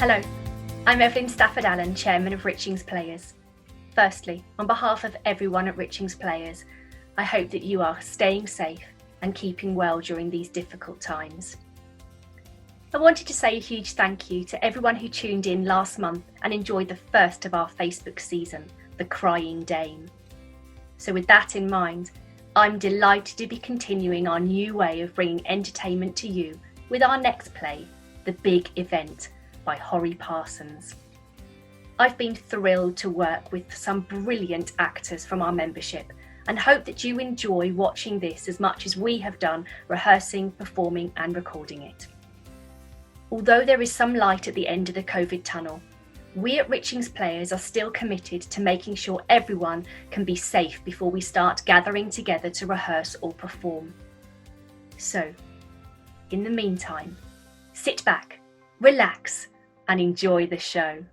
Hello, I'm Evelyn Stafford-Allen, Chairman of Richings Players. Firstly, on behalf of everyone at Richings Players, I hope that you are staying safe and keeping well during these difficult times. I wanted to say a huge thank you to everyone who tuned in last month and enjoyed the first of our Facebook season, The Crying Dame. So with that in mind, I'm delighted to be continuing our new way of bringing entertainment to you with our next play, The Big Event, by Horry Parsons. I've been thrilled to work with some brilliant actors from our membership and hope that you enjoy watching this as much as we have done rehearsing, performing and recording it. Although there is some light at the end of the COVID tunnel, we at Richings Players are still committed to making sure everyone can be safe before we start gathering together to rehearse or perform. So, in the meantime, sit back, relax and enjoy the show.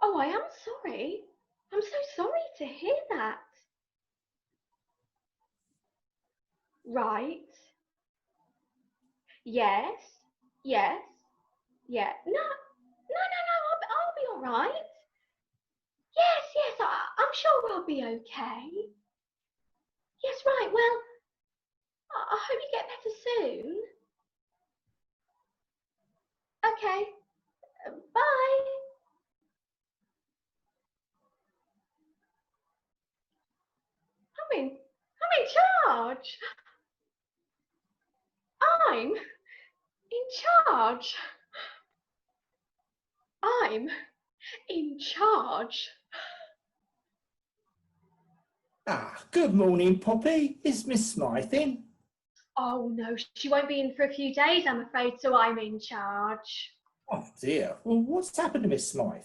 Oh, I am sorry. I'm so sorry to hear that. Right. Yes. Yes. Yeah. No. I'll be all right. Yes. I'm sure I'll be okay. Yes, right. Well, I hope you get better soon. Okay. Bye. I'm in charge. I'm in charge. I'm in charge. Good morning, Poppy. Is Miss Smythe in? Oh no, she won't be in for a few days, I'm afraid, so I'm in charge. Oh dear. Well, what's happened to Miss Smythe?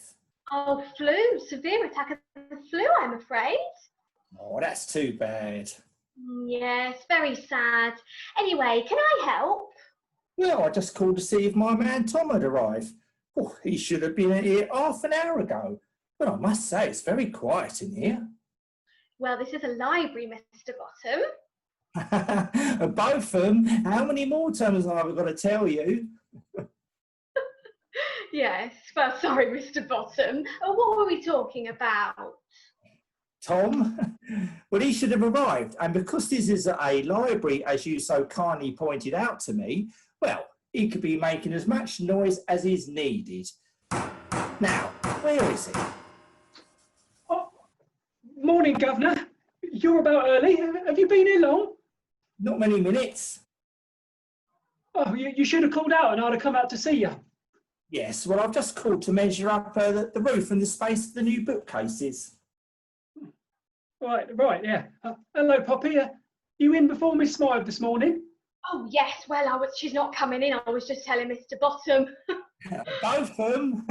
Oh, flu. Severe attack of the flu, I'm afraid. Oh, that's too bad. Yes, very sad. Anyway, can I help? Well, I just called to see if my man Tom had arrived. Oh, he should have been here half an hour ago. But I must say, it's very quiet in here. Well, this is a library, Mr. Botham. Botham, how many more times have I got to tell you? Yes, well, sorry, Mr. Botham. What were we talking about? Tom? Well, he should have arrived. And because this is a library, as you so kindly pointed out to me, well, he could be making as much noise as is needed. Now, where is he? Oh, morning, Governor. You're about early. Have you been here long? Not many minutes. Oh, you should have called out and I'd have come out to see you. Yes, well, I've just called to measure up the roof and the space of the new bookcases. Right, yeah. Hello, Poppy. You in before Miss Smythe this morning? Oh, yes, well, she's not coming in. I was just telling Mr. Botham. Botham?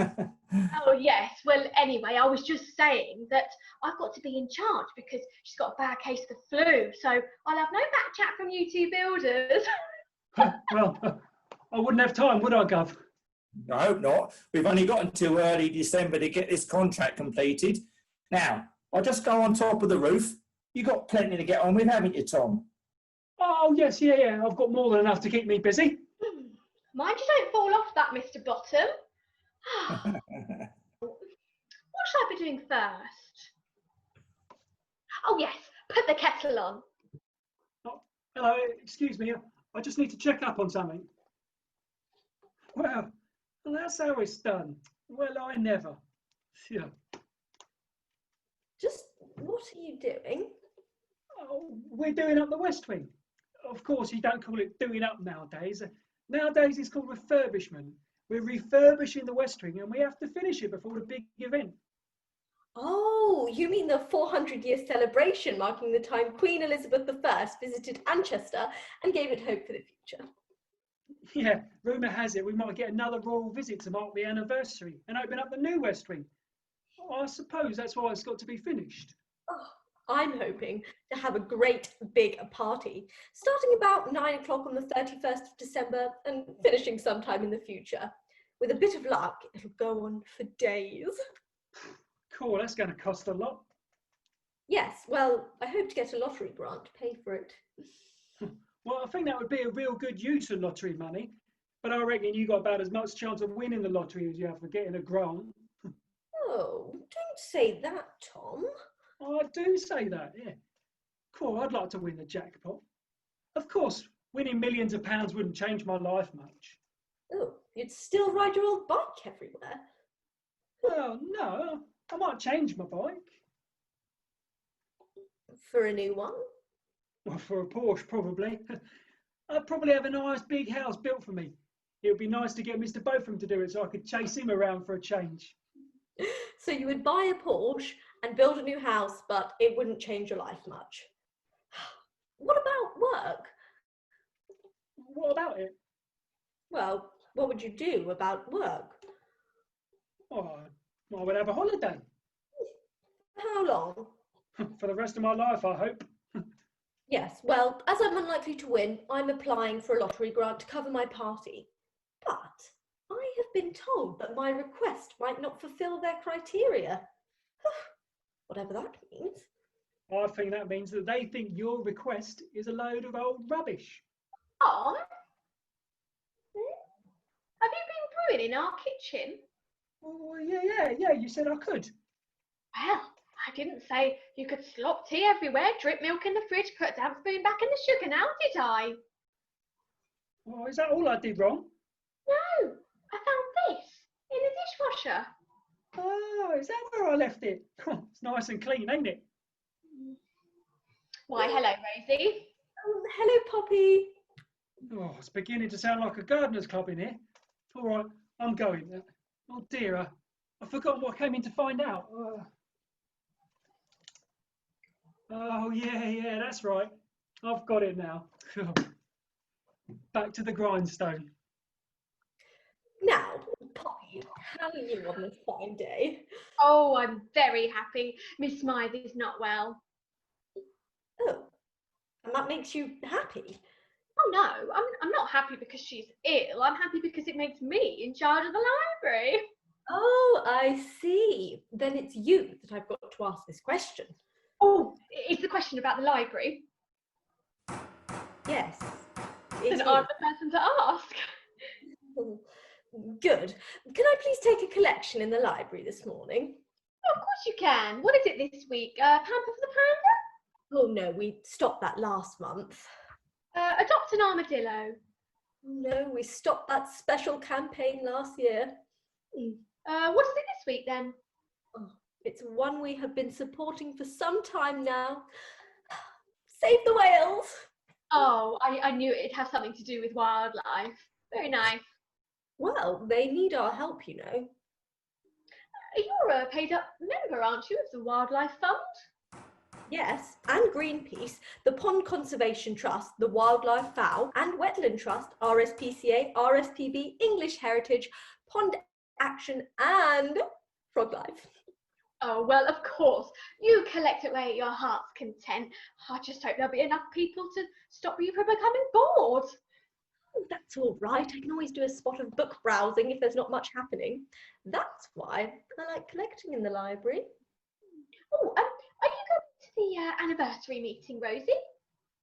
Oh, yes. Well, anyway, I was just saying that I've got to be in charge because she's got a bad case of the flu. So I'll have no back chat from you two builders. Well, I wouldn't have time, would I, Gov? I hope not. We've only got until early December to get this contract completed. Now, I'll just go on top of the roof. You've got plenty to get on with, haven't you, Tom? Oh, yes, yeah. I've got more than enough to keep me busy. Mind you don't fall off that, Mr. Botham. What should I be doing first? Oh yes, put the kettle on. Oh, hello, excuse me. I just need to check up on something. Well, that's how it's done. Well, I never. Phew. Just what are you doing? Oh, we're doing up the West Wing. Of course, you don't call it doing up nowadays. Nowadays, it's called refurbishment. We're refurbishing the West Wing and we have to finish it before the big event. Oh, you mean the 400-year celebration marking the time Queen Elizabeth I visited Manchester and gave it hope for the future. Yeah, rumour has it we might get another royal visit to mark the anniversary and open up the new West Wing. I suppose that's why it's got to be finished. Oh, I'm hoping to have a great big party, starting about 9 o'clock on the 31st of December and finishing sometime in the future. With a bit of luck, it'll go on for days. Cool, that's going to cost a lot. Yes, well, I hope to get a lottery grant to pay for it. Well, I think that would be a real good use of lottery money, but I reckon you got about as much chance of winning the lottery as you have for getting a grant. Oh, don't say that, Tom. I do say that, yeah. Cool, I'd like to win the jackpot. Of course, winning millions of pounds wouldn't change my life much. Oh, you'd still ride your old bike everywhere. Well, no, I might change my bike. For a new one? Well, for a Porsche, probably. I'd probably have a nice big house built for me. It would be nice to get Mr. Botham to do it so I could chase him around for a change. So you would buy a Porsche and build a new house, but it wouldn't change your life much. What about work? What about it? Well, what would you do about work? Oh, I would have a holiday. How long? For the rest of my life, I hope. Yes, well, as I'm unlikely to win, I'm applying for a lottery grant to cover my party. But I have been told that my request might not fulfil their criteria. Whatever that means. I think that means that they think your request is a load of old rubbish. Tom? Have you been brewing in our kitchen? Oh, yeah, you said I could. Well, I didn't say you could slop tea everywhere, drip milk in the fridge, put a damp spoon back in the sugar now, did I? Oh, is that all I did wrong? No, I found this in the dishwasher. Oh, is that where I left it? It's nice and clean, ain't it? Why, hello, Rosie. Hello, Poppy. Oh, it's beginning to sound like a gardener's club in here. All right, I'm going. Oh dear, I've forgotten what I came in to find out. Oh, yeah, that's right. I've got it now. Back to the grindstone. Now, Poppy, how are you on this fine day? Oh, I'm very happy. Miss Smythe is not well. Oh, and that makes you happy? Oh no, I'm not happy because she's ill. I'm happy because it makes me in charge of the library. Oh, I see. Then it's you that I've got to ask this question. Oh, it's the question about the library. Yes. Then I'm the person to ask. Good. Can I please take a collection in the library this morning? Oh, of course you can. What is it this week? Pamper for the Panda? Oh no, we stopped that last month. Adopt an armadillo. No, we stopped that special campaign last year. What is it this week then? Oh, it's one we have been supporting for some time now. Save the whales! Oh, I knew it'd have something to do with wildlife. Very nice. Well, they need our help, you know. You're a paid-up member, aren't you, of the Wildlife Fund? Yes, and Greenpeace, the Pond Conservation Trust, the Wildlife Fowl and Wetland Trust, RSPCA, RSPB, English Heritage, Pond Action and Frog Life. Oh, well, of course. You collect away at your heart's content. I just hope there'll be enough people to stop you from becoming bored. Oh, that's all right. I can always do a spot of book browsing if there's not much happening. That's why I like collecting in the library. Oh, are you going to the anniversary meeting, Rosie?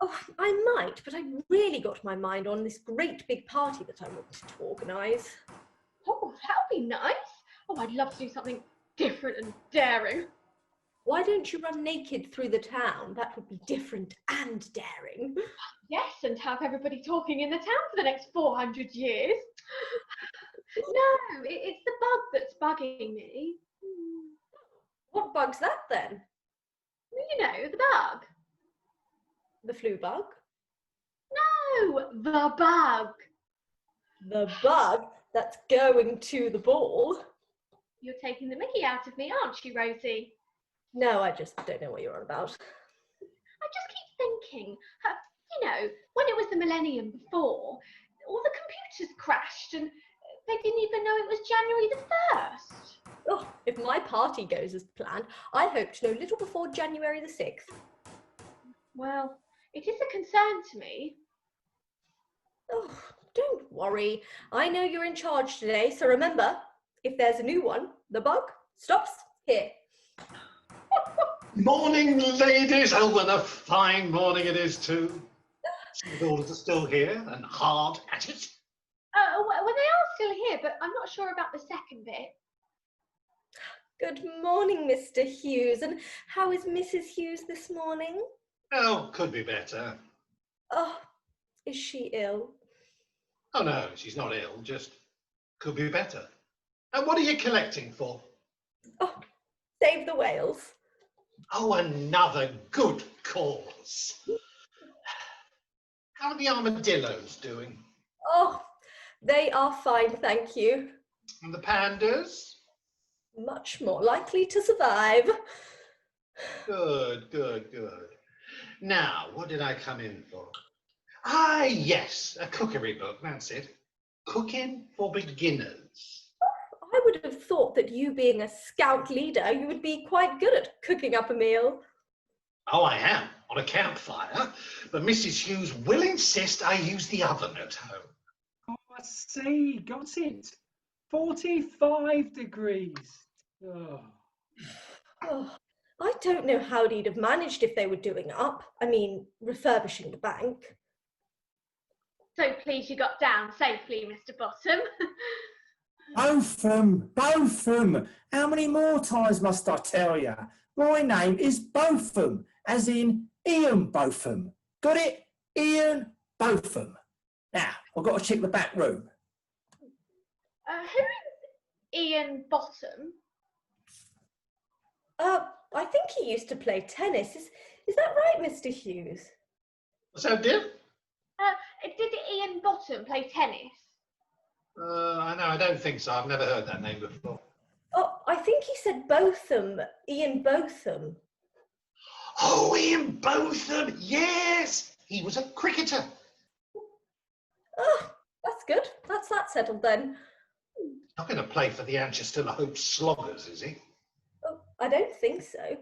Oh, I might, but I've really got my mind on this great big party that I wanted to organise. Oh, that would be nice. Oh, I'd love to do something different and daring. why don't you run naked through the town? That would be different and daring. Yes, and have everybody talking in the town for the next 400 years. No, it's the bug that's bugging me. What bug's that then? You know, the bug. The flu bug? No, the bug. The bug that's going to the ball? You're taking the mickey out of me, aren't you, Rosie? No, I just don't know what you're on about. I just keep thinking, you know, when it was the millennium before, all the computers crashed and they didn't even know it was January the 1st. Oh, if my party goes as planned, I hope to know little before January the 6th. Well, it is a concern to me. Oh, don't worry. I know you're in charge today, so remember, if there's a new one, the bug stops here. Morning, ladies. Oh, and a fine morning it is too. The daughters are still here and hard at it. Well, they are still here, but I'm not sure about the second bit. Good morning, Mr. Hughes. And how is Mrs. Hughes this morning? Oh, could be better. Oh, is she ill? Oh, no, she's not ill, just could be better. And what are you collecting for? Oh, save the whales. Oh, another good cause. How are the armadillos doing? Oh, they are fine, thank you. And the pandas? Much more likely to survive. Good, good, good. Now, what did I come in for? Ah, yes, a cookery book, that's it. Cooking for beginners. I would have thought that you being a scout leader, you would be quite good at cooking up a meal. Oh, I am, on a campfire, but Mrs. Hughes will insist I use the oven at home. Oh, I see. Got it. 45 degrees. Oh. Oh, I don't know how he'd have managed if they were doing up. I mean, refurbishing the bank. So pleased you got down safely, Mr. Botham. Botham, Botham. How many more times must I tell you? My name is Botham, as in Ian Botham. Got it? Ian Botham. Now, I've got to check the back room. Who is Ian Botham? I think he used to play tennis. Is that right, Mr. Hughes? What's that, dear? Did Ian Botham play tennis? I know, I don't think so. I've never heard that name before. Oh, I think he said Botham, Ian Botham. Oh, Ian Botham, yes! He was a cricketer. Oh, that's good. That's that settled then. Not going to play for the Anchester Hope Sloggers, is he? Oh, I don't think so.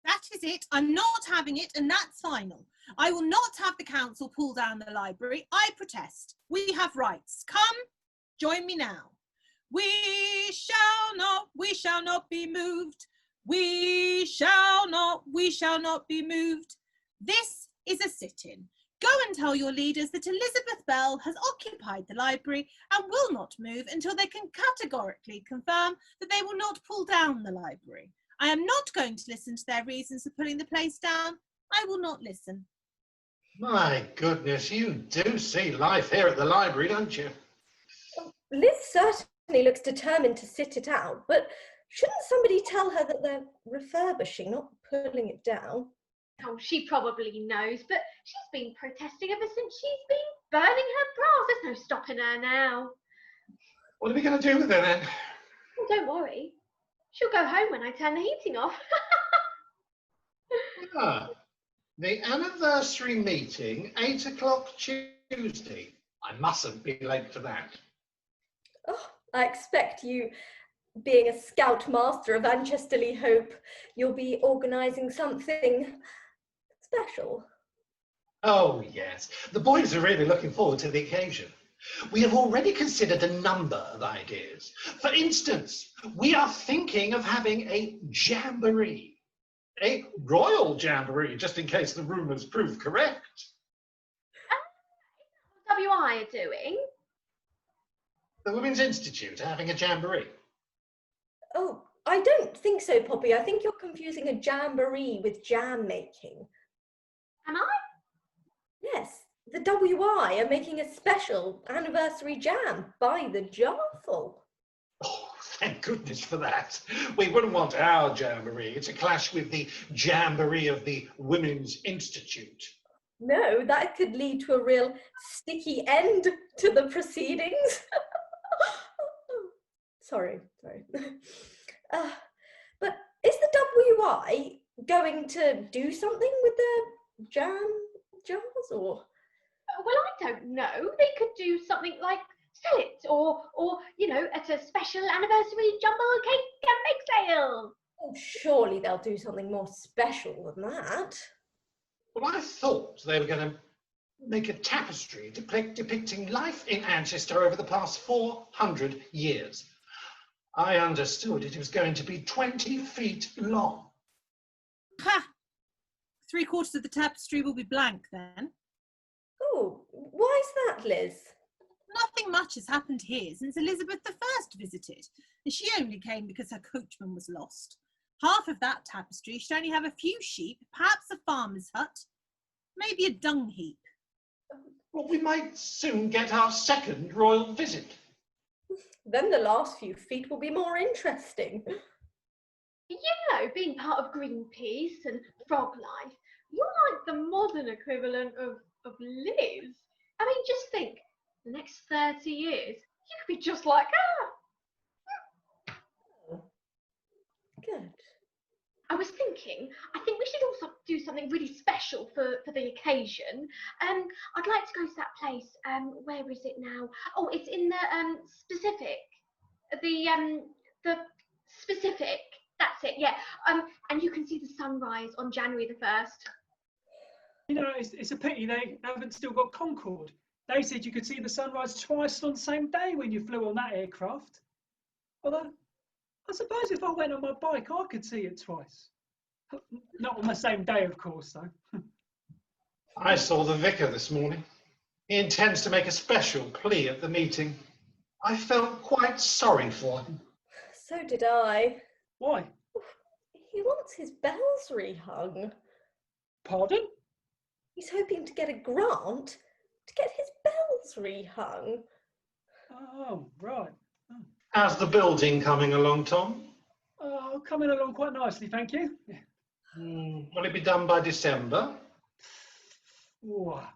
That is it. I'm not having it, and that's final. I will not have the council pull down the library. I protest. We have rights. Come, join me now. We shall not be moved. We shall not be moved. This is a sit-in. Go and tell your leaders that Elizabeth Bell has occupied the library and will not move until they can categorically confirm that they will not pull down the library. I am not going to listen to their reasons for pulling the place down. I will not listen. My goodness, you do see life here at the library, don't you? Liz certainly looks determined to sit it out, but shouldn't somebody tell her that they're refurbishing, not pulling it down? Oh, she probably knows, but she's been protesting ever since she's been burning her bras. There's no stopping her now. What are we going to do with her then? Oh, don't worry. She'll go home when I turn the heating off. The anniversary meeting, 8 o'clock Tuesday. I mustn't be late for that. Oh, I expect you, being a scout master of Anchesterly Hope, you'll be organising something special. Oh, yes. The boys are really looking forward to the occasion. We have already considered a number of ideas. For instance, we are thinking of having a jamboree. A royal jamboree, just in case the rumours prove correct. What WI are doing? The Women's Institute are having a jamboree. Oh, I don't think so, Poppy. I think you're confusing a jamboree with jam making. Am I? Yes, the WI are making a special anniversary jam by the jarful. Oh, thank goodness for that. We wouldn't want our jamboree to clash with the jamboree of the Women's Institute. No, that could lead to a real sticky end to the proceedings. Sorry. But is the WI going to do something with the jam jars, or? Well, I don't know. They could do something like sell it, or you know, at a special anniversary jumbo cake and bake sale. Oh, surely they'll do something more special than that. Well, I thought they were going to make a tapestry depicting life in Manchester over the past 400 years. I understood it was going to be 20 feet long. Ha! 3/4 of the tapestry will be blank then. Oh, why's that, Liz? Nothing much has happened here since Elizabeth I visited, and she only came because her coachman was lost. Half of that tapestry should only have a few sheep, perhaps a farmer's hut, maybe a dung heap. Well, we might soon get our second royal visit. Then the last few feet will be more interesting. You know, being part of Greenpeace and Frog Life, you're like the modern equivalent of Liz. I mean, just think, the next 30 years, you could be just like her. Good. I was thinking, I think we should also do something really special for the occasion. I'd like to go to that place. Where is it now? Oh, it's in the specific. The specific. That's it. Yeah. And you can see the sunrise on January the 1st. You know, it's a pity they haven't still got Concorde. They said you could see the sunrise twice on the same day when you flew on that aircraft. Although, I suppose if I went on my bike, I could see it twice. Not on the same day, of course, though. I saw the vicar this morning. He intends to make a special plea at the meeting. I felt quite sorry for him. So did I. Why? He wants his bells rehung. Pardon? He's hoping to get a grant to get his bells rehung. Oh, right. Oh. How's the building coming along, Tom? Oh, coming along quite nicely, thank you. Yeah. Will it be done by December? Oh, I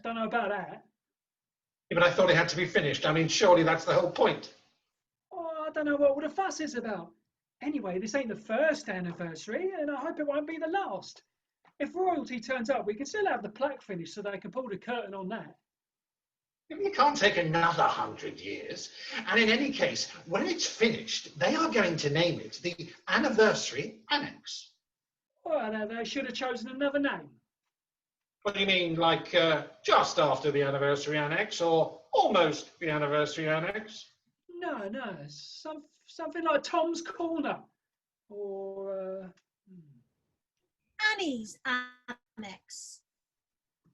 don't know about that. Yeah, but I thought it had to be finished. I mean, surely that's the whole point. Oh, I don't know what all the fuss is about. Anyway, this ain't the first anniversary, and I hope it won't be the last. If royalty turns up, we can still have the plaque finished so they can pull the curtain on that. You can't take another 100 years. And in any case, when it's finished, they are going to name it the Anniversary Annex. Well, they should have chosen another name. What do you mean, like just after the Anniversary Annex or almost the Anniversary Annex? No, something like Tom's Corner. Or, Annie's Annex.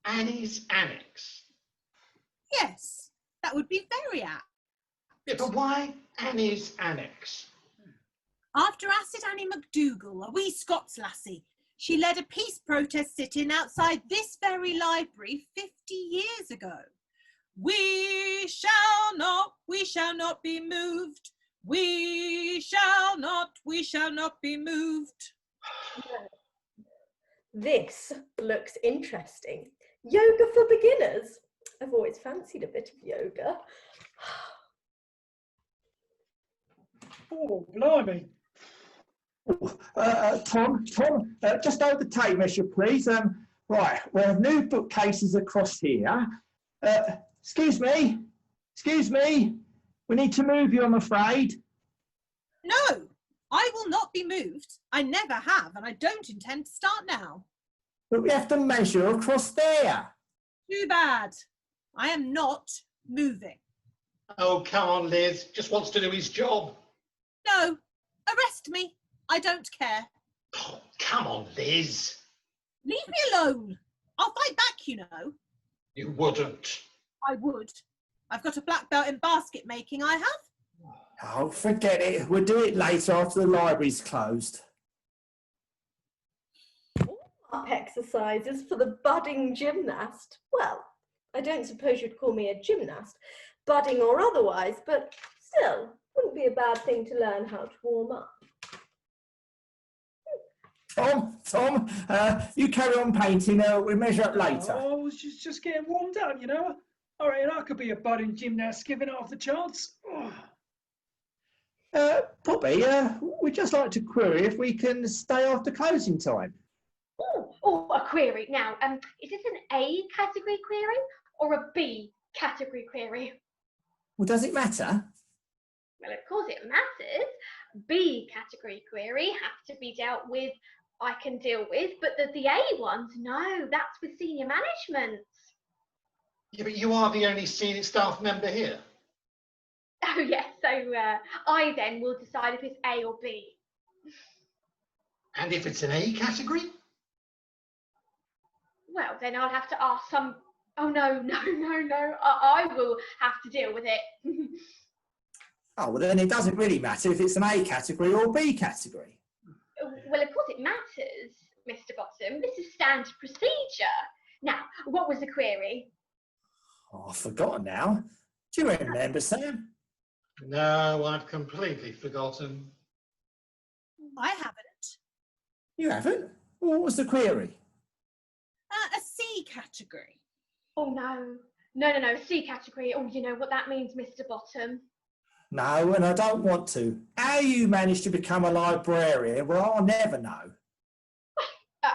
Annie's Annex? Yes, that would be very apt. Yeah, but why Annie's Annex? After Acid Annie MacDougall, a wee Scots lassie, she led a peace protest sit-in outside this very library 50 years ago. We shall not be moved. We shall not be moved. This looks interesting. Yoga for beginners. I've always fancied a bit of yoga. oh, blimey. Tom, just over the tape measure, please. Right, we have new bookcases across here. Excuse me. We need to move you, I'm afraid. No, I will not be moved. I never have, and I don't intend to start now. But we have to measure across there. Too bad. I am not moving. Oh, come on, Liz. Just wants to do his job. No, arrest me. I don't care. Oh, come on, Liz. Leave me alone. I'll fight back, you know. You wouldn't. I would. I've got a black belt in basket making, I have. Oh, forget it. We'll do it later after the library's closed. Warm-up exercises for the budding gymnast. Well, I don't suppose you'd call me a gymnast, budding or otherwise, but still, wouldn't be a bad thing to learn how to warm up. Tom, you carry on painting. We'll measure up later. I was just getting warmed up, you know. All right, I could be a budding gymnast given it off the chance. Poppy, we'd just like to query if we can stay after closing time. Oh, a query. Now, is this an A category query or a B category query? Well, does it matter? Well, of course it matters. B category query have to be dealt with, I can deal with, but the A ones, no, that's with senior management. Yeah, but you are the only senior staff member here. Oh, yes, so I then will decide if it's A or B. And if it's an A category? Well, then I'll have to ask some... Oh, no, I will have to deal with it. Oh, well, then it doesn't really matter if it's an A category or B category. Well, of course it matters, Mr. Botham. This is standard procedure. Now, what was the query? Oh, I've forgotten now. Do you remember, Sam? No, I've completely forgotten. I haven't. You haven't? Well, what was the query? A C category. Oh, no, C category. Oh, you know what that means, Mr. Botham. No, and I don't want to. How you managed to become a librarian, well, I'll never know.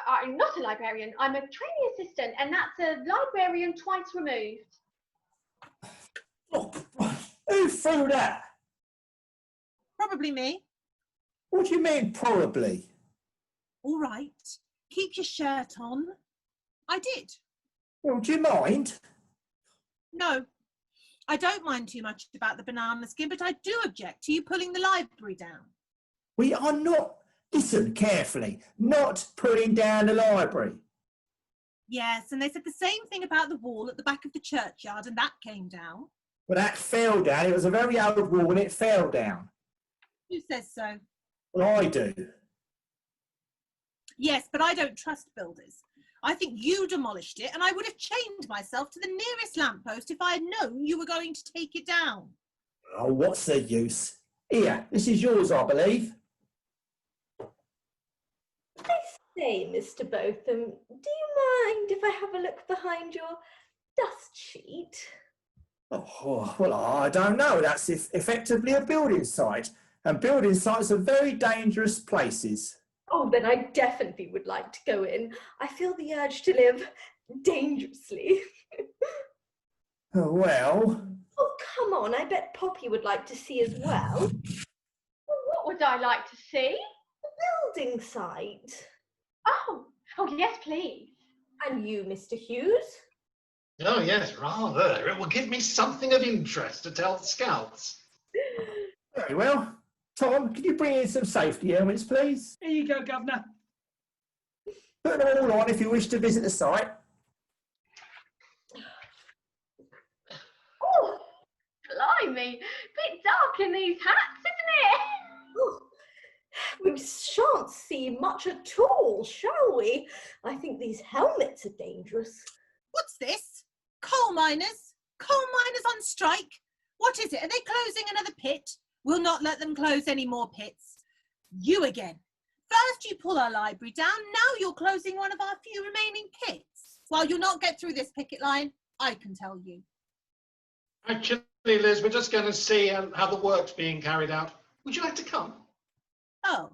I'm not a librarian. I'm a training assistant, and that's a librarian twice removed. Oh, who threw that? Probably me. What do you mean, probably? All right. Keep your shirt on. I did. Well, do you mind? No, I don't mind too much about the banana skin, but I do object to you pulling the library down. We are not, listen carefully, not putting down the library. Yes, and they said the same thing about the wall at the back of the churchyard, and that came down. Well, that fell down. It was a very old wall and it fell down. Who says so? Well, I do. Yes, but I don't trust builders. I think you demolished it, and I would have chained myself to the nearest lamppost if I had known you were going to take it down. Oh, what's the use? Here, this is yours, I believe. I say, Mr. Botham, do you mind if I have a look behind your dust sheet? Oh, well, I don't know. That's effectively a building site, and building sites are very dangerous places. Oh, then I definitely would like to go in. I feel the urge to live dangerously. Oh, well... Oh, come on, I bet Poppy would like to see as well. Well, what would I like to see? The building site. Oh, yes, please. And you, Mr. Hughes? Oh, yes, rather. It will give me something of interest to tell the scouts. Very well. Tom, can you bring in some safety helmets, please? Here you go, Governor. Put them all on if you wish to visit the site. Oh, blimey. Bit dark in these hats, isn't it? Oh, we shan't see much at all, shall we? I think these helmets are dangerous. What's this? Coal miners? Coal miners on strike? What is it? Are they closing another pit? We'll not let them close any more pits. You again. First you pull our library down, now you're closing one of our few remaining pits. Well, you'll not get through this picket line, I can tell you. Actually, Liz, we're just going to see how the work's being carried out. Would you like to come? Oh.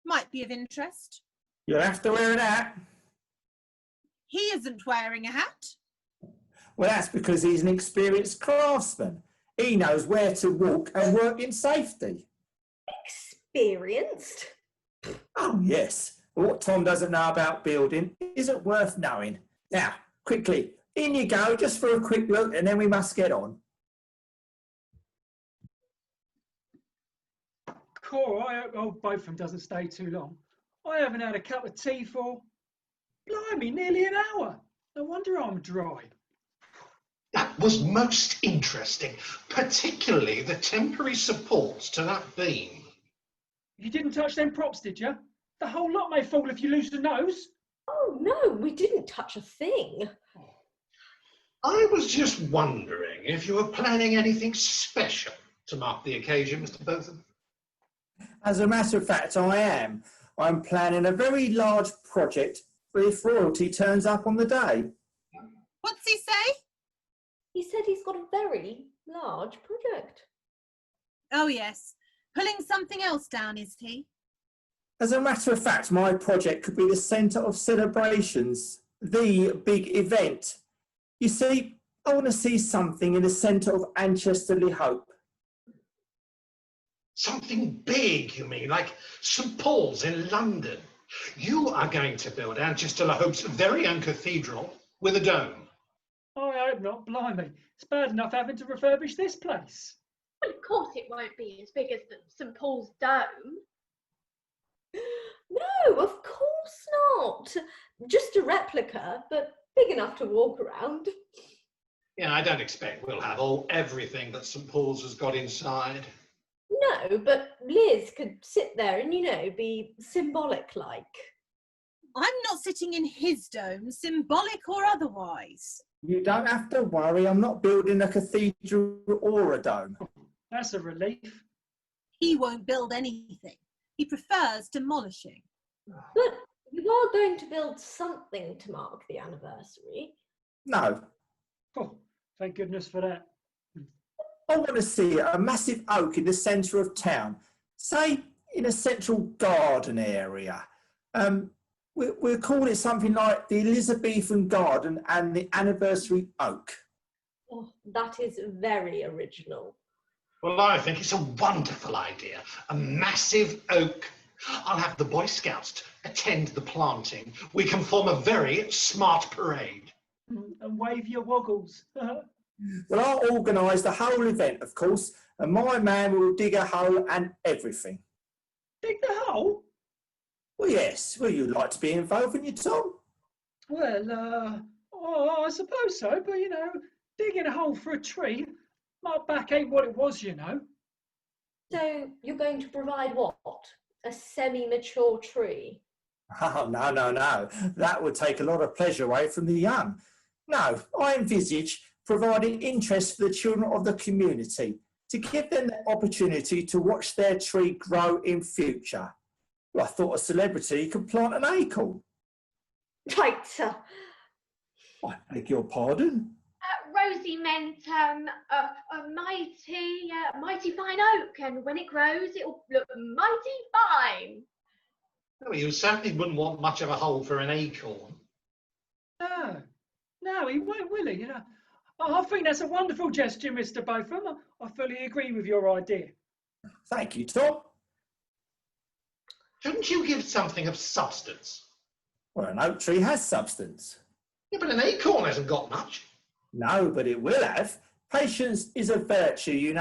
Might be of interest. You'll have to wear an hat. He isn't wearing a hat. Well, that's because he's an experienced craftsman. He knows where to walk and work in safety. Experienced? Oh, yes. What Tom doesn't know about building isn't worth knowing. Now, quickly, in you go, just for a quick look, and then we must get on. Cool, I hope Botham doesn't stay too long. I haven't had a cup of tea for, blimey, nearly an hour. No wonder I'm dry. That was most interesting, particularly the temporary supports to that beam. You didn't touch them props, did you? The whole lot may fall if you lose the nose. Oh, no, we didn't touch a thing. I was just wondering if you were planning anything special to mark the occasion, Mr. Botham. As a matter of fact, I am. I'm planning a very large project if royalty turns up on the day. What's he say? He said he's got a very large project. Oh, yes. Pulling something else down, is he? As a matter of fact, my project could be the centre of celebrations, the big event. You see, I want to see something in the centre of Anchesterly Hope. Something big, you mean, like St. Paul's in London. You are going to build Anchester Hope's very own cathedral with a dome. I hope not, blimey. It's bad enough having to refurbish this place. Well, of course it won't be as big as the St Paul's Dome. No, of course not. Just a replica, but big enough to walk around. Yeah, I don't expect we'll have everything that St. Paul's has got inside. No, but Liz could sit there and, be symbolic-like. I'm not sitting in his dome, symbolic or otherwise. You don't have to worry, I'm not building a cathedral or a dome. That's a relief. He won't build anything. He prefers demolishing. But you are going to build something to mark the anniversary. No, Oh, thank goodness for that. I want to see a massive oak in the centre of town, say in a central garden area. We'll call it something like the Elizabethan Garden and the Anniversary Oak. Oh, that is very original. Well, I think it's a wonderful idea. A massive oak. I'll have the Boy Scouts attend the planting. We can form a very smart parade. And wave your woggles. Well, I'll organise the whole event, of course, and my man will dig a hole and everything. Dig the hole? Well, yes. Will you like to be involved, wouldn't you, Tom? Well, I suppose so, but, digging a hole for a tree, my back ain't what it was, So you're going to provide what? A semi-mature tree? Oh, no. That would take a lot of pleasure away from the young. No, I envisage providing interest for the children of the community to give them the opportunity to watch their tree grow in future. Well, I thought a celebrity could plant an acorn. Right, sir. I beg your pardon? Rosie meant a mighty fine oak, and when it grows, it'll look mighty fine. Well, you certainly wouldn't want much of a hole for an acorn. No, he won't, will he? I think that's a wonderful gesture, Mr. Botham. I fully agree with your idea. Thank you, Tom. Shouldn't you give something of substance? Well, an oak tree has substance. Yeah, but an acorn hasn't got much. No, but it will have. Patience is a virtue,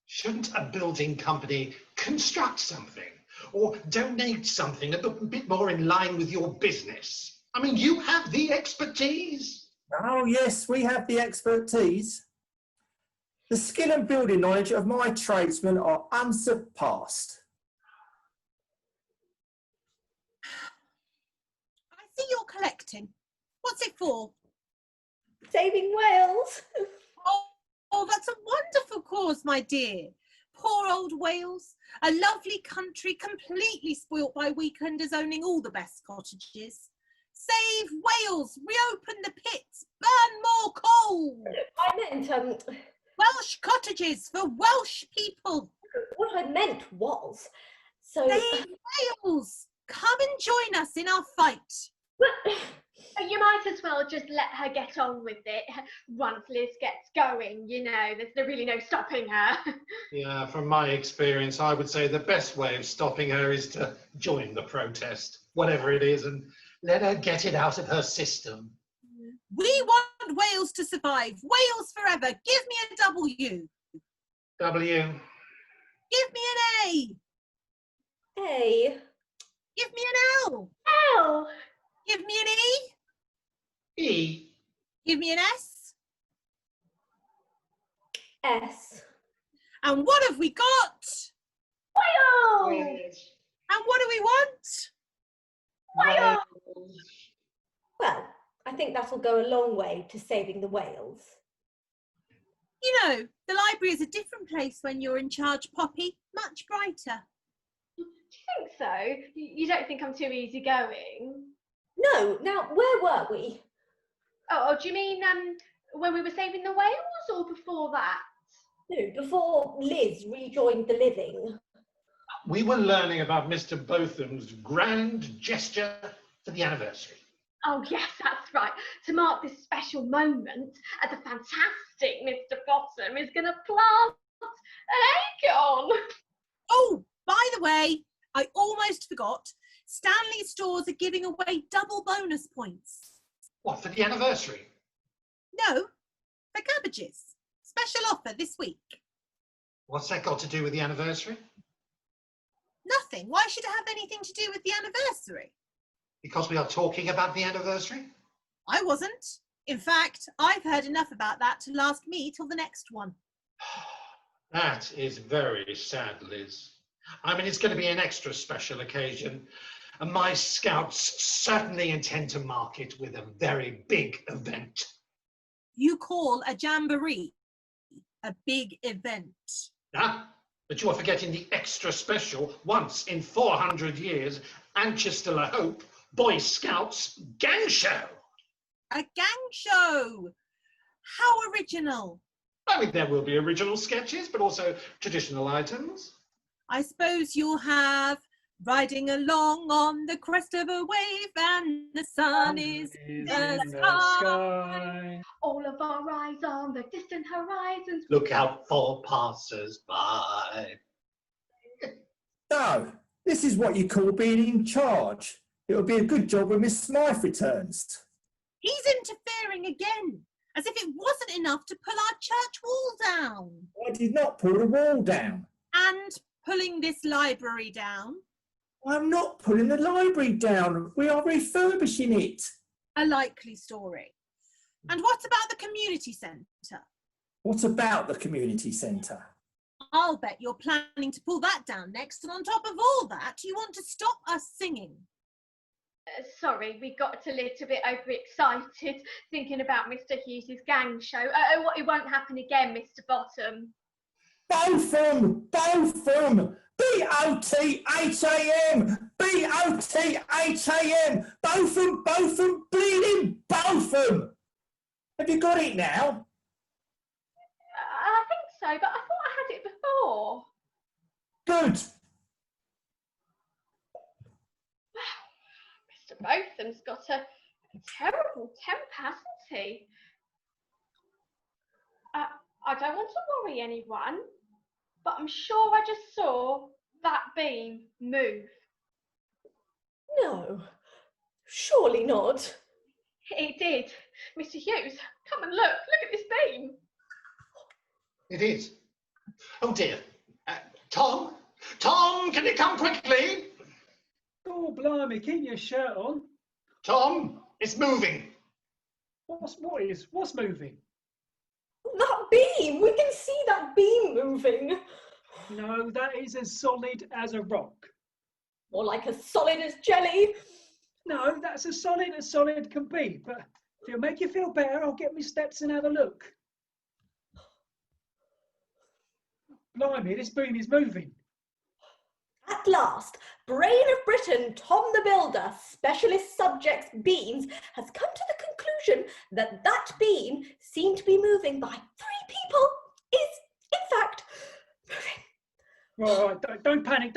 Shouldn't a building company construct something or donate something a bit more in line with your business? I mean, you have the expertise. Oh, yes, we have the expertise. The skill and building knowledge of my tradesmen are unsurpassed. I see you're collecting. What's it for? Saving whales. Oh, that's a wonderful cause, my dear. Poor old Wales, a lovely country completely spoilt by weekenders owning all the best cottages. Save Wales, reopen the pits, burn more coal. I meant, Welsh cottages for Welsh people. what I meant was, so... Save Wales, come and join us in our fight. You might as well just let her get on with it. Once Liz gets going, there's really no stopping her. Yeah, from my experience, I would say the best way of stopping her is to join the protest, whatever it is, and let her get it out of her system. We want Wales to survive. Wales forever. Give me a W. W. Give me an A. A. Give me an L. L. Give me an E. E. Give me an S. S. And what have we got? Whale! Yes. And what do we want? Whale! Well, I think that'll go a long way to saving the whales. You know, the library is a different place when you're in charge, Poppy. Much brighter. Do you think so? You don't think I'm too easygoing? No, now where were we? Oh, do you mean when we were saving the whales, or before that? No, before Liz rejoined the living. We were learning about Mr. Botham's grand gesture for the anniversary. Oh yes, that's right. To mark this special moment, the fantastic Mr. Botham is going to plant an acorn. Oh, by the way, I almost forgot. Stanley stores are giving away double bonus points. What, for the anniversary? No, for cabbages. Special offer this week. What's that got to do with the anniversary? Nothing. Why should it have anything to do with the anniversary? Because we are talking about the anniversary? I wasn't. In fact, I've heard enough about that to last me till the next one. That is very sad, Liz. I mean, it's going to be an extra special occasion, and my scouts certainly intend to mark it with a very big event. You call a jamboree a big event. Ah, but you are forgetting the extra special, once in 400 years, Anchester Hope Boy Scouts gang show. A gang show. How original. I mean, there will be original sketches, but also traditional items. I suppose you'll have riding along on the crest of a wave and the sun is in the sky. All of our eyes on the distant horizons. Look out for passers-by. So, this is what you call being in charge. It'll be a good job when Miss Smythe returns. He's interfering again, as if it wasn't enough to pull our church wall down. I did not pull the wall down. And pulling this library down. I'm not pulling the library down. We are refurbishing it. A likely story. And what about the community centre? What about the community centre? I'll bet you're planning to pull that down next, and on top of all that, you want to stop us singing. Sorry, we got a little bit overexcited thinking about Mr. Hughes' gang show. It won't happen again, Mr. Botham. Botham! Botham! B-O-T 8 a.m. B-O-T 8 a.m. Botham, Botham, bleeding Botham! Have you got it now? I think so, but I thought I had it before. Good. Mr. Botham's got a terrible temper, hasn't he? I don't want to worry anyone, but I'm sure I just saw that beam move. No, surely not. It did. Mr. Hughes, come and look. Look at this beam. It is. Oh dear. Tom? Tom, can you come quickly? Oh, blimey, keep your shirt on. Tom, it's moving. What's moving? That beam! We can see that beam moving. No, that is as solid as a rock. More like as solid as jelly. No, that's as solid can be. But if it'll make you feel better, I'll get my steps and have a look. Blimey, this beam is moving. At last, Brain of Britain, Tom the Builder, Specialist Subjects Beams, has come to the conclusion that that beam, seen to be moving by 3 people, is, in fact, moving. Right, don't panic.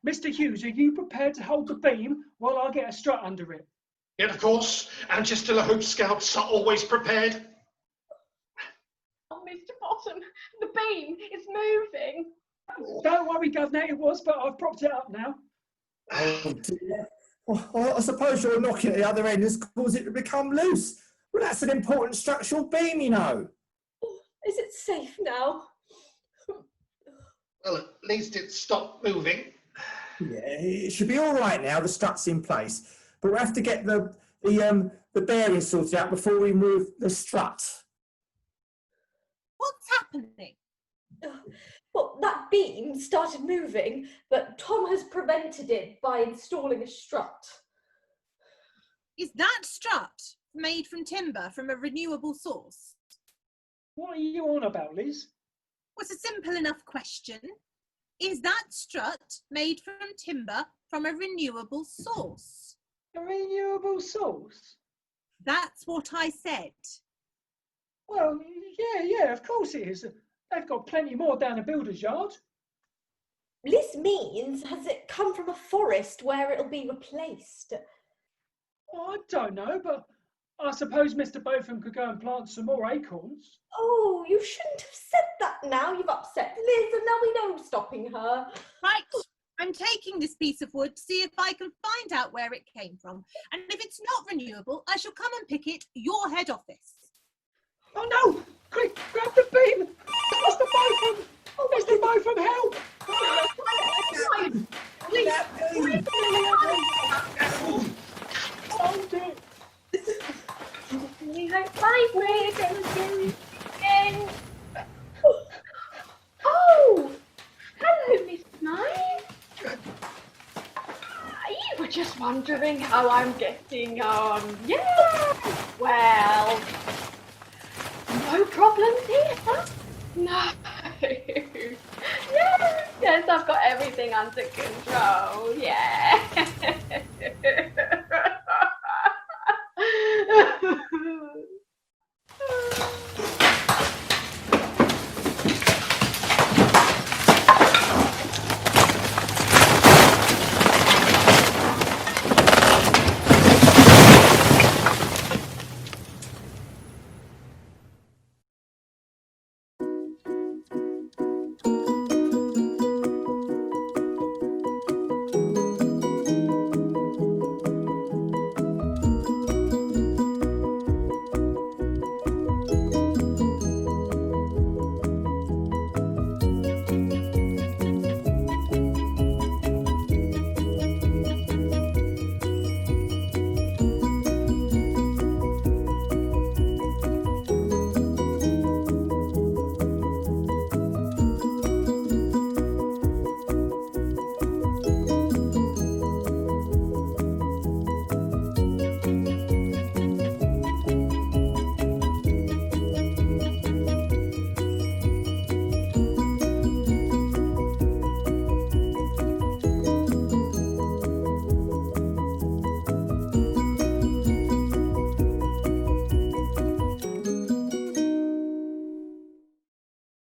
Mr. Hughes, are you prepared to hold the beam while I get a strut under it? Yet, of course, Anchester Hope Scouts are always prepared. Oh, Mr. Botham, the beam is moving. Don't worry, Governor, it was, but I've propped it up now. Oh dear. Well, I suppose your knocking at the other end has caused it to become loose. Well, that's an important structural beam, you know. Is it safe now? Well, at least it stopped moving. Yeah, it should be all right now. The strut's in place, but we'll have to get the bearings sorted out before we move the strut. What's happening? Well, that beam started moving, but Tom has prevented it by installing a strut. Is that strut made from timber from a renewable source? What are you on about, Liz? What's a simple enough question? Is that strut made from timber from a renewable source? A renewable source? That's what I said. Well, yeah, of course it is. They've got plenty more down the builder's yard. Liz means, has it come from a forest where it'll be replaced? I don't know, but I suppose Mr. Botham could go and plant some more acorns. Oh, you shouldn't have said that now. You've upset Liz, and now we know I'm stopping her. Right, I'm taking this piece of wood to see if I can find out where it came from. And if it's not renewable, I shall come and pick it your head office. Oh no! Quick, grab the beam! Mr. Botham! Oh, Mr. Botham, help! Hold it! Oh, hello, Miss Mine. You were just wondering how I'm getting on. Yeah, well, no problems here, huh? No. Yes, I've got everything under control, yeah.